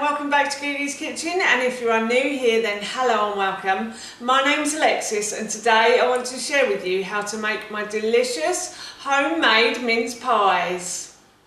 welcome back to Googie's Kitchen, and if you are new here then hello and welcome. My name is Alexis and today I want to share with you how to make my delicious homemade mince pies.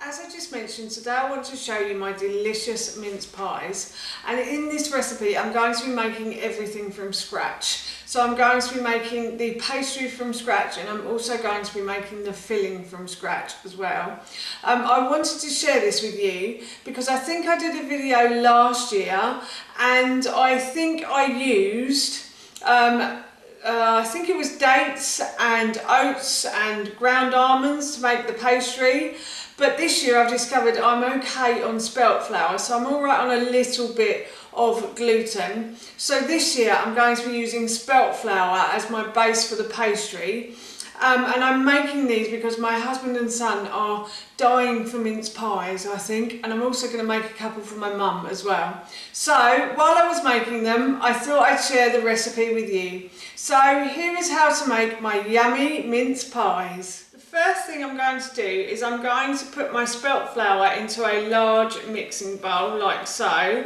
As I just mentioned, today I want to show you my delicious mince pies, and in this recipe I'm going to be making everything from scratch. So I'm going to be making the pastry from scratch, and I'm also going to be making the filling from scratch as well. I wanted to share this with you because I think I did a video last year and I think I used I think it was dates and oats and ground almonds to make the pastry. But this year I've discovered I'm okay on spelt flour, so I'm alright on a little bit of gluten. So this year I'm going to be using spelt flour as my base for the pastry. And I'm making these because my husband and son are dying for mince pies, I think, and I'm also going to make a couple for my mum as well. So while I was making them, I thought I'd share the recipe with you. So here is how to make my yummy mince pies. The first thing I'm going to do is I'm going to put my spelt flour into a large mixing bowl like so,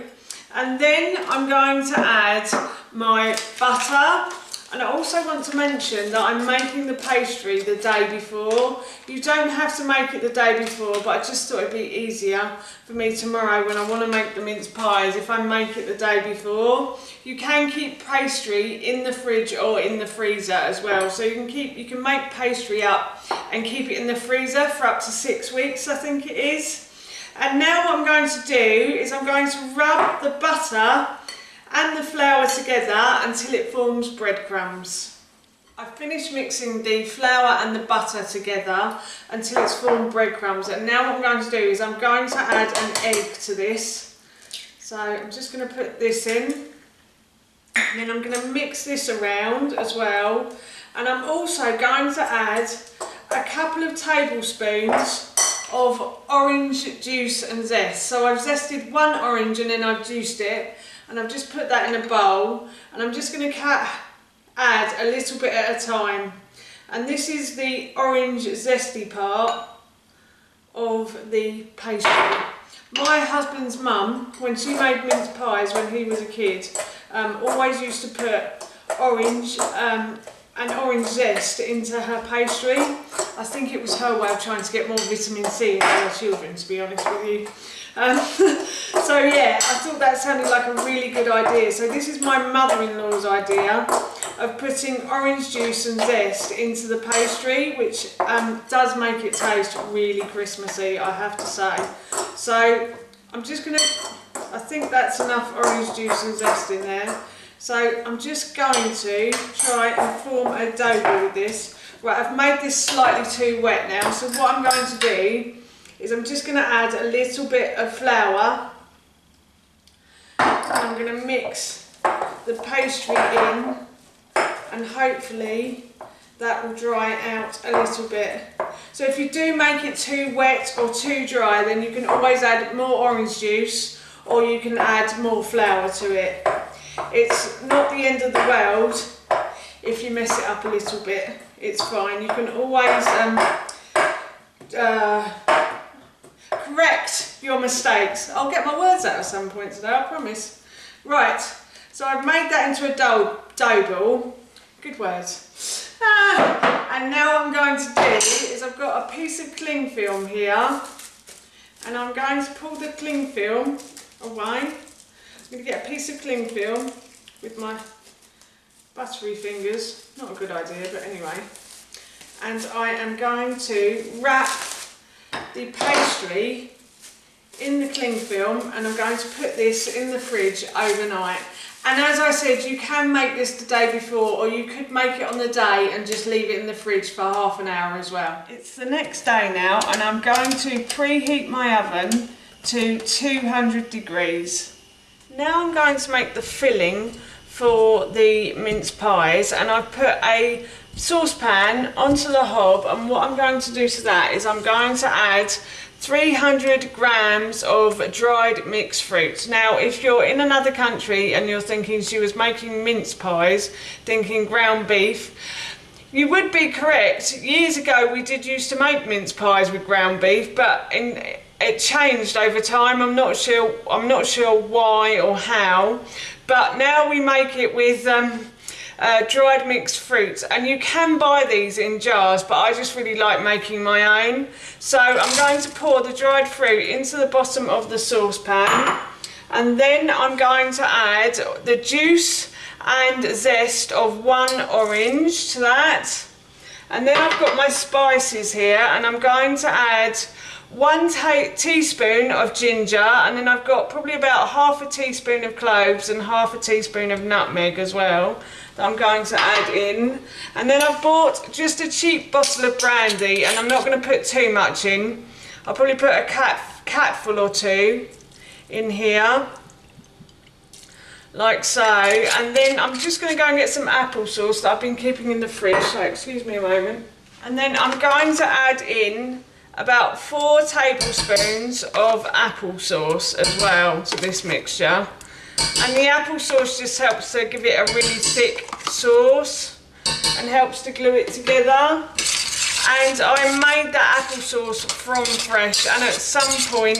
and then I'm going to add my butter. And I also want to mention that I'm making the pastry the day before. You don't have to make it the day before, but I just thought it'd be easier for me tomorrow when I want to make the mince pies if I make it the day before. You can keep pastry in the fridge or in the freezer as well. So you can make pastry up and keep it in the freezer for up to 6 weeks, I think it is. And now what I'm going to do is I'm going to rub the butter and the flour together until it forms breadcrumbs. I've finished mixing the flour and the butter together until it's formed breadcrumbs, and now what I'm going to do is I'm going to add an egg to this. So I'm just going to put this in, and then I'm going to mix this around as well, and I'm also going to add a couple of tablespoons of orange juice and zest. So I've zested one orange and then I've juiced it, and I've just put that in a bowl, and I'm just going to add a little bit at a time. And this is the orange zesty part of the pastry. My husband's mum, when she made mince pies when he was a kid, always used to put orange and orange zest into her pastry. I think it was her way of trying to get more vitamin C into her children, to be honest with you. So yeah, I thought that sounded like a really good idea. So this is my mother-in-law's idea of putting orange juice and zest into the pastry, which does make it taste really Christmassy, I have to say. So I'm just going to, I think that's enough orange juice and zest in there. So I'm just going to try and form a dough ball with this. Right, I've made this slightly too wet now, so what I'm going to do is I'm just going to add a little bit of flour, and I'm going to mix the pastry in, and hopefully that will dry out a little bit. So if you do make it too wet or too dry, then you can always add more orange juice or you can add more flour to it. It's not the end of the world if you mess it up a little bit, it's fine. You can always correct your mistakes. I'll get my words out at some point today, I promise. Right, so I've made that into a dough ball. Good words. And now what I'm going to do is I've got a piece of Clingfilm here, and I'm going to pull the Clingfilm away. I'm going to get a piece of Clingfilm with my buttery fingers. Not a good idea, but anyway. And I am going to wrap the pastry in the Clingfilm, and I'm going to put this in the fridge overnight. And as I said, you can make this the day before, or you could make it on the day and just leave it in the fridge for half an hour as well. It's the next day now, and I'm going to preheat my oven to 200 degrees. Now I'm going to make the filling for the mince pies, and I've put a saucepan onto the hob, and what I'm going to do to that is I'm going to add 300 grams of dried mixed fruit. Now if you're in another country and you're thinking she was making mince pies, thinking ground beef, you would be correct. Years ago we did used to make mince pies with ground beef, but it changed over time. I'm not sure why or how, but now we make it with dried mixed fruits, and you can buy these in jars, but I just really like making my own. So I'm going to pour the dried fruit into the bottom of the saucepan, and then I'm going to add the juice and zest of 1 orange to that. And then I've got my spices here, and I'm going to add 1 teaspoon of ginger, and then I've got probably about half a teaspoon of cloves and half a teaspoon of nutmeg as well that I'm going to add in. And then I've bought just a cheap bottle of brandy, and I'm not going to put too much in. I'll probably put a catful or 2 in here, like so. And then I'm just going to go and get some applesauce that I've been keeping in the fridge, so excuse me a moment. And then I'm going to add in about 4 tablespoons of applesauce as well to this mixture. And the applesauce just helps to give it a really thick sauce and helps to glue it together. And I made that applesauce from fresh, and at some point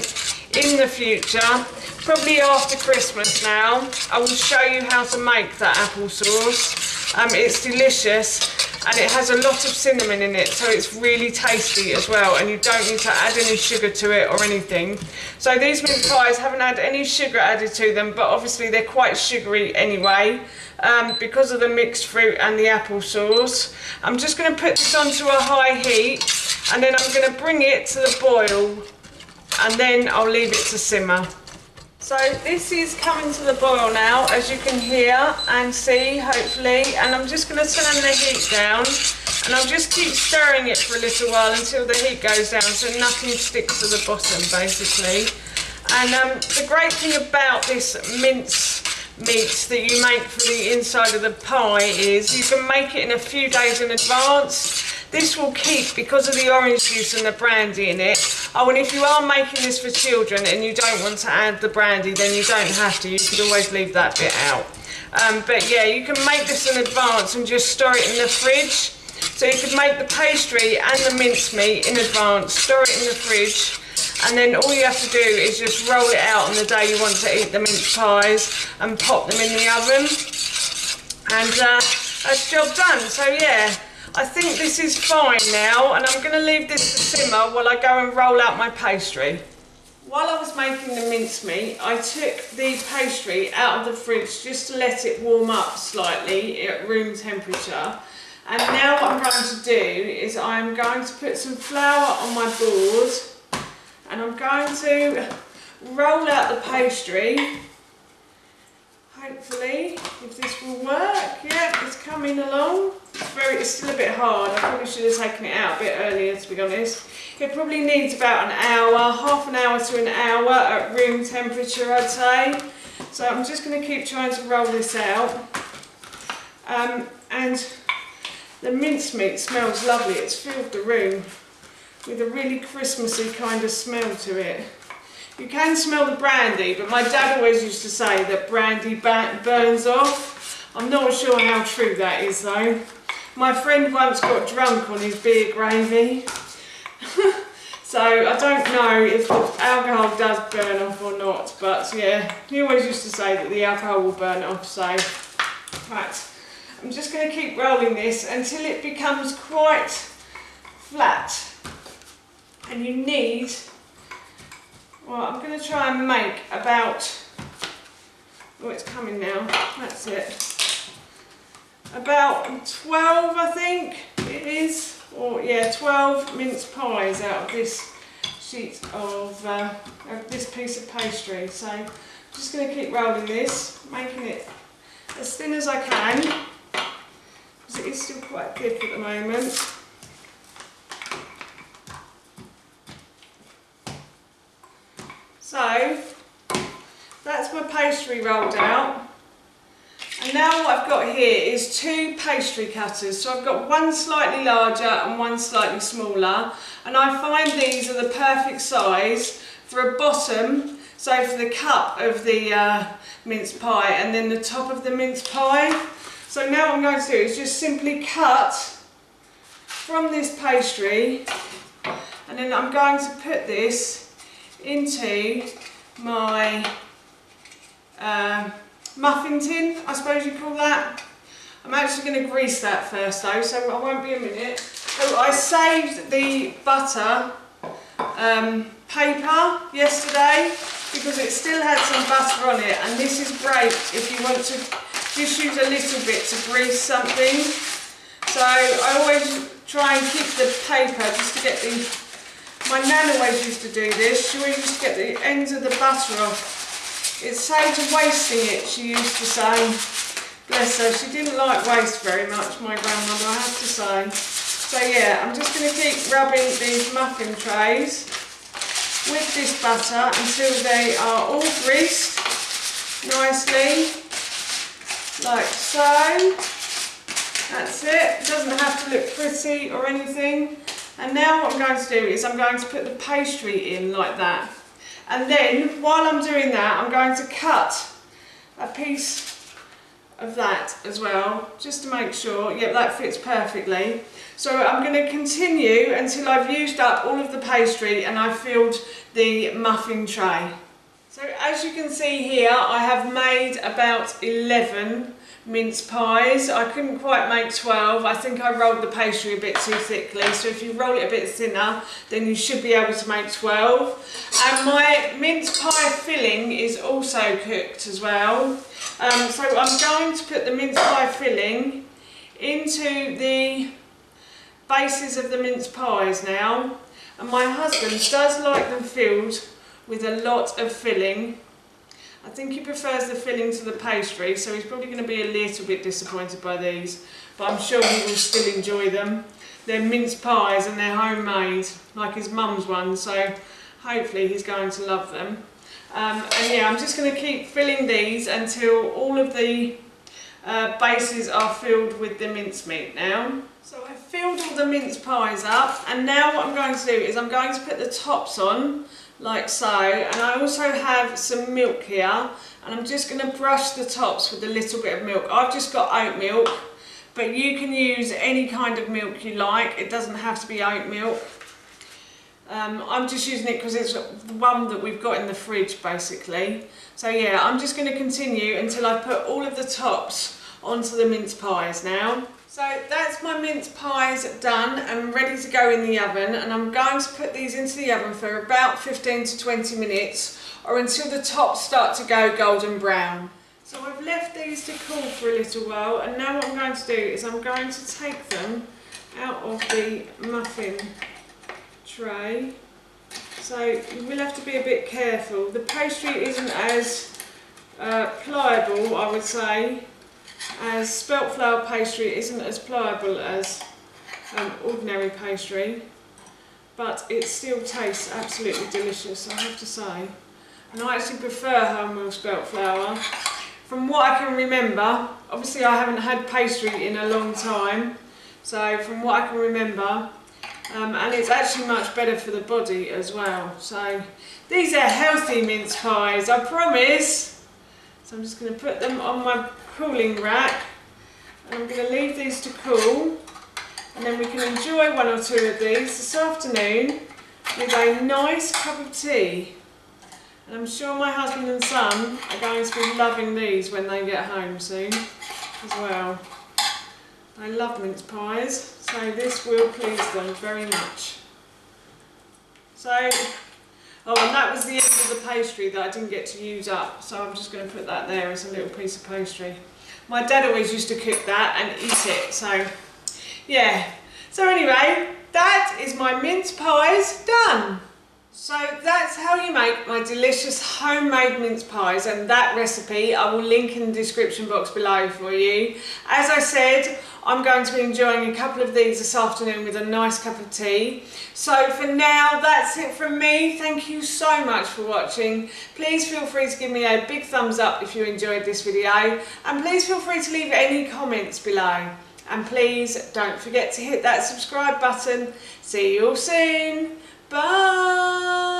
in the future, probably after Christmas now, I will show you how to make that applesauce. It's delicious, and it has a lot of cinnamon in it, so it's really tasty as well, and you don't need to add any sugar to it or anything. So these mince pies haven't had any sugar added to them, but obviously they're quite sugary anyway, because of the mixed fruit and the applesauce. I'm just going to put this onto a high heat, and then I'm going to bring it to the boil, and then I'll leave it to simmer. So this is coming to the boil now, as you can hear and see, hopefully, and I'm just going to turn the heat down, and I'll just keep stirring it for a little while until the heat goes down, so nothing sticks to the bottom basically. And the great thing about this mince meat that you make for the inside of the pie is you can make it in a few days in advance. This will keep, because of the orange juice and the brandy in it. Oh, and if you are making this for children and you don't want to add the brandy, then you don't have to. You could always leave that bit out. But yeah, you can make this in advance and just store it in the fridge. So you could make the pastry and the mincemeat in advance, store it in the fridge, and then all you have to do is just roll it out on the day you want to eat the mince pies and pop them in the oven. And that's job done. So yeah, I think this is fine now, and I'm going to leave this to simmer while I go and roll out my pastry. While I was making the mincemeat, I took the pastry out of the fridge just to let it warm up slightly at room temperature. And now what I'm going to do is I'm going to put some flour on my board, and I'm going to roll out the pastry. Hopefully, if this will work. Yeah, it's coming along. It's still a bit hard. I probably should have taken it out a bit earlier, to be honest. It probably needs about an hour, half an hour to an hour at room temperature, I'd say. So I'm just going to keep trying to roll this out. And the mincemeat smells lovely. It's filled the room with a really Christmassy kind of smell to it. You can smell the brandy, but my dad always used to say that brandy burns off. I'm not sure how true that is though. My friend once got drunk on his beer gravy. So I don't know if the alcohol does burn off or not, but yeah, he always used to say that the alcohol will burn off. So, right, I'm just going to keep rolling this until it becomes quite flat. And you need, well, I'm going to try and make about, oh, it's coming now, that's it. About 12, I think it is, or yeah, 12 mince pies out of this sheet of this piece of pastry. So I'm just going to keep rolling this, making it as thin as I can, because it is still quite thick at the moment. So that's my pastry rolled out. And now what I've got here is 2 pastry cutters. So I've got one slightly larger and one slightly smaller. And I find these are the perfect size for a bottom, so for the cup of the mince pie and then the top of the mince pie. So now what I'm going to do is just simply cut from this pastry, and then I'm going to put this into my muffin tin, I suppose you call that. I'm actually going to grease that first though, so I won't be a minute. So I saved the butter paper yesterday because it still had some butter on it, and this is great if you want to just use a little bit to grease something. So I always try and keep the paper just to get the, my nan always used to do this, she always used to get the ends of the butter off. It saved wasting it, she used to say. Bless her, she didn't like waste very much, my grandmother, I have to say. So yeah, I'm just going to keep rubbing these muffin trays with this butter until they are all greased nicely, like so. That's it, it doesn't have to look pretty or anything. And now what I'm going to do is I'm going to put the pastry in like that. And then, while I'm doing that, I'm going to cut a piece of that as well, just to make sure, yep, that fits perfectly. So I'm going to continue until I've used up all of the pastry and I've filled the muffin tray. So as you can see here, I have made about 11 mince pies. I couldn't quite make 12. I think I rolled the pastry a bit too thickly, so if you roll it a bit thinner then you should be able to make 12. And my mince pie filling is also cooked as well. So I'm going to put the mince pie filling into the bases of the mince pies now, and my husband does like them filled with a lot of filling. I think he prefers the filling to the pastry, so he's probably going to be a little bit disappointed by these, but I'm sure he will still enjoy them. They're mince pies and they're homemade, like his mum's ones, so hopefully he's going to love them. And yeah, I'm just going to keep filling these until all of the bases are filled with the mincemeat now. So I've filled all the mince pies up, and now what I'm going to do is I'm going to put the tops on like so, and I also have some milk here, and I'm just going to brush the tops with a little bit of milk. I've just got oat milk, but you can use any kind of milk you like, it doesn't have to be oat milk. I'm just using it because it's the one that we've got in the fridge basically. So yeah, I'm just going to continue until I put all of the tops onto the mince pies now. So that's my mince pies done and ready to go in the oven, and I'm going to put these into the oven for about 15 to 20 minutes or until the tops start to go golden brown. So I've left these to cool for a little while, and now what I'm going to do is I'm going to take them out of the muffin tray. So you will have to be a bit careful. The pastry isn't as pliable, I would say, as spelt flour pastry. Isn't as pliable as ordinary pastry, but it still tastes absolutely delicious, I have to say. And I actually prefer wholemeal spelt flour. From what I can remember, obviously I haven't had pastry in a long time, so from what I can remember, and it's actually much better for the body as well. So these are healthy mince pies, I promise. So I'm just going to put them on my cooling rack, and I'm going to leave these to cool, and then we can enjoy one or two of these this afternoon with a nice cup of tea. And I'm sure my husband and son are going to be loving these when they get home soon as well. I love mince pies, so this will please them very much. So, oh, and that was the end of the pastry that I didn't get to use up, so I'm just going to put that there as a little piece of pastry. My dad always used to cook that and eat it, so yeah. So anyway, that is my mince pies done. So that's how you make my delicious homemade mince pies, and that recipe I will link in the description box below for you. As I said, I'm going to be enjoying a couple of these this afternoon with a nice cup of tea. So for now, that's it from me. Thank you so much for watching. Please feel free to give me a big thumbs up if you enjoyed this video, and please feel free to leave any comments below. And please don't forget to hit that subscribe button. See you all soon. Bye!